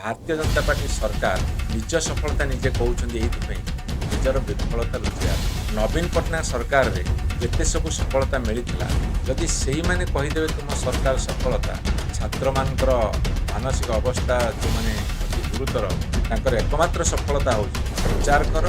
Bharatiya Janata party सरकार निज सफलता निजे कहउछन्ती एइथिପାଇଁ ନିଜର ବିଫଳତା ଲୁଚେଇବା ପାଇଁ। ନବୀନ ପଟ୍ଟନାୟକ ସରକାରରେ ଯେତେ ସବୁ ସଫଳତା ମିଳିଥିଲା ଯଦି ସେଇମାନେ କହିଦେବେ ତୁମ ସରକାର ସଫଳତା ଛାତ୍ରମାନଙ୍କର ମାନସିକ ଅବସ୍ଥା ଯେଉଁମାନେ ଅତି ଗୁରୁତର ତାଙ୍କର ଏକମାତ୍ର ସଫଳତା ହେଉଛି ପ୍ରଚାର କର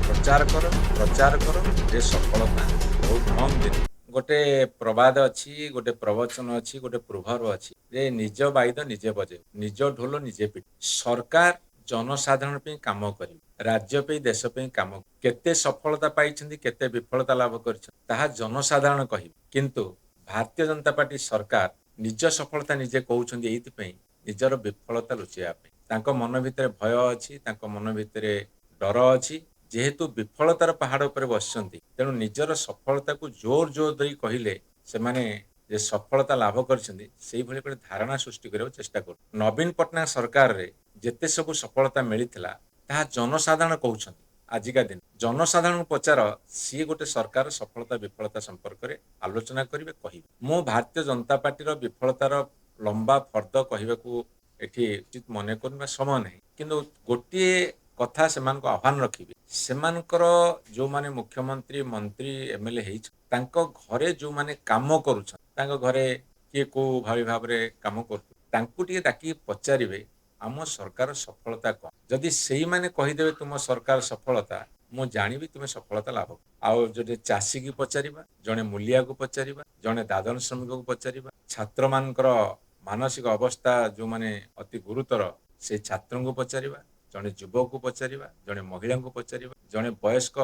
ପ୍ରଚାର କର ପ୍ରଚାର କର ଏ ସଫଳତା ବହୁତ କମ୍ ଦିନ। ଗୋଟେ ପ୍ରବାଦ ଅଛି, ଗୋଟେ ପ୍ରବଚନ ଅଛି, ଗୋଟେ ପ୍ରୋଭର୍ବ ଅଛି ଯେ ନିଜ ବାଇଦ ନିଜେ ବଜେଇବ, ନିଜ ଢୋଲ ନିଜେ ପିଟ। ସରକାର ଜନସାଧାରଣ ପାଇଁ କାମ କରିବେ, ରାଜ୍ୟ ପାଇଁ ଦେଶ ପାଇଁ କାମ କେତେ ସଫଳତା ପାଇଛନ୍ତି କେତେ ବିଫଳତା ଲାଭ କରିଛନ୍ତି ତାହା ଜନସାଧାରଣ କହିବେ। କିନ୍ତୁ ଭାରତୀୟ ଜନତା ପାର୍ଟି ସରକାର ନିଜ ସଫଳତା ନିଜେ କହୁଛନ୍ତି ଏଇଥିପାଇଁ ନିଜର ବିଫଳତା ଲୁଚେଇବା ପାଇଁ। ତାଙ୍କ ମନ ଭିତରେ ଭୟ ଅଛି, ତାଙ୍କ ମନ ଭିତରେ ଡର ଅଛି। ଯେହେତୁ ବିଫଳତାର ପାହାଡ଼ ଉପରେ ବସିଛନ୍ତି ତେଣୁ ନିଜର ସଫଳତାକୁ ଜୋର ଜୋର ଦେଇ କହିଲେ ସେମାନେ ଯେ ସଫଳତା ଲାଭ କରିଛନ୍ତି ସେଇଭଳି ଗୋଟେ ଧାରଣା ସୃଷ୍ଟି କରିବାକୁ ଚେଷ୍ଟା କରୁ। ନବୀନ ପଟ୍ଟନାୟକ ସରକାରରେ ଯେତେ ସବୁ ସଫଳତା ମିଳିଥିଲା ତାହା ଜନସାଧାରଣ କହୁଛନ୍ତି। ଆଜିକା ଦିନ ଜନସାଧାରଣଙ୍କୁ ପଚାର, ସିଏ ଗୋଟେ ସରକାର ସଫଳତା ବିଫଳତା ସମ୍ପର୍କରେ ଆଲୋଚନା କରିବେ, କହିବେ। ମୁଁ ଭାରତୀୟ ଜନତା ପାର୍ଟିର ବିଫଳତାର ଲମ୍ବା ଫର୍ଦ୍ଦ କହିବାକୁ ଏଠି ଉଚିତ ମନେ କରୁନି ବା ସମୟ ନାହିଁ। କିନ୍ତୁ ଗୋଟିଏ କଥା ସେମାନଙ୍କୁ ଆହ୍ୱାନ ରଖିବି, ସେମାନଙ୍କର ଯେଉଁମାନେ ମୁଖ୍ୟମନ୍ତ୍ରୀ ମନ୍ତ୍ରୀ ଏମଏଲଏ ହେଇଛନ୍ତି ତାଙ୍କ ଘରେ ଯେଉଁମାନେ କାମ କରୁଛନ୍ତି, ତାଙ୍କ ଘରେ କିଏ କୋଉ ଭାବରେ କାମ କରୁଛନ୍ତି ତାଙ୍କୁ ଟିକେ ଡାକିକି ପଚାରିବେ ଆମ ସରକାର ସଫଳତା କ'ଣ। ଯଦି ସେଇମାନେ କହିଦେବେ ତୁମ ସରକାର ସଫଳତା ମୁଁ ଜାଣିବି ତୁମେ ସଫଳତା ଲାଭ। ଆଉ ଯଦି ଚାଷୀକି ପଚାରିବା, ଜଣେ ମୂଲିଆକୁ ପଚାରିବା, ଜଣେ ଦାଦନ ଶ୍ରମିକକୁ ପଚାରିବା, ଛାତ୍ରମାନଙ୍କର ମାନସିକ ଅବସ୍ଥା ଯେଉଁମାନେ ଅତି ଗୁରୁତର ସେ ଛାତ୍ରଙ୍କୁ ପଚାରିବା, ଜଣେ ଯୁବକକୁ ପଚାରିବା, ଜଣେ ମହିଳାଙ୍କୁ ପଚାରିବା, ଜଣେ ବୟସ୍କ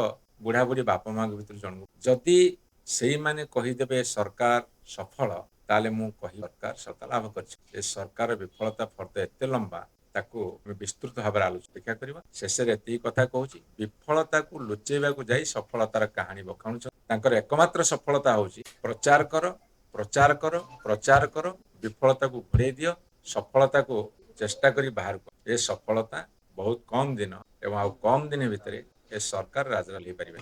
ବୁଢ଼ାବୁଢ଼ୀ ବାପା ମାଙ୍କ ଭିତରୁ ଜଣଙ୍କୁ। ଯଦି ସେଇମାନେ କହିଦେବେ ସରକାର ସଫଳ ତାହେଲେ ମୁଁ କହିବି ସରକାର ସଫଳତା ଲାଭ କରିଛି। ଏ ସରକାର ବିଫଳତା ଫର୍ଦ୍ଦ ଏତେ ଲମ୍ବା ତାକୁ ଆମେ ବିସ୍ତୃତ ଭାବରେ ଆଲୋଚନା କରିବା। ଶେଷରେ ଏତିକି କଥା କହୁଛି, ବିଫଳତାକୁ ଲୁଚେଇବାକୁ ଯାଇ ସଫଳତାର କାହାଣୀ ବଖାଣୁଛନ୍ତି। ତାଙ୍କର ଏକମାତ୍ର ସଫଳତା ହେଉଛି ପ୍ରଚାର କର ପ୍ରଚାର କର ପ୍ରଚାର କର, ବିଫଳତାକୁ ଘୋଡ଼େଇ ଦିଅ, ସଫଳତାକୁ ଚେଷ୍ଟା କରି ବାହାରକୁ। ଏ ସଫଳତା ବହୁତ କମ୍ ଦିନ ଏବଂ ଆଉ କମ୍ ଦିନ ଭିତରେ ଏ ସରକାର ରାଜଗାଦି ହେଇପାରିବେ।